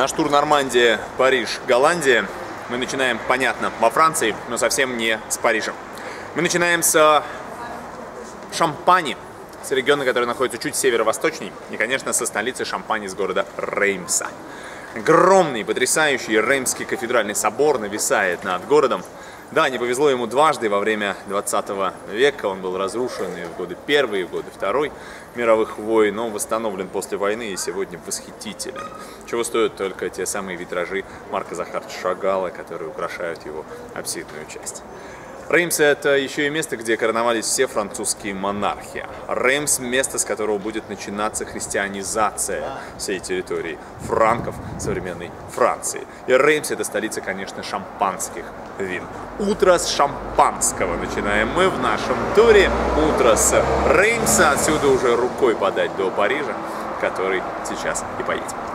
Наш тур Нормандия, Париж, Голландия. Мы начинаем, понятно, во Франции, но совсем не с Парижа. Мы начинаем с Шампани, с региона, который находится чуть северо-восточней, и, конечно, со столицы Шампани, с города Реймса. Огромный, потрясающий Реймский кафедральный собор нависает над городом. Да, не повезло ему дважды во время 20 века, он был разрушен и в годы Первой, и в годы Второй мировых войн, но восстановлен после войны и сегодня восхитителен. Чего стоят только те самые витражи Марка Захаровича Шагала, которые украшают его апсидную часть. Реймс — это еще и место, где короновались все французские монархи. Реймс — место, с которого будет начинаться христианизация всей территории франков современной Франции. И Реймс — это столица, конечно, шампанских вин. Утро с шампанского начинаем мы в нашем туре. Утро с Реймса. Отсюда уже рукой подать до Парижа, который сейчас и поедем.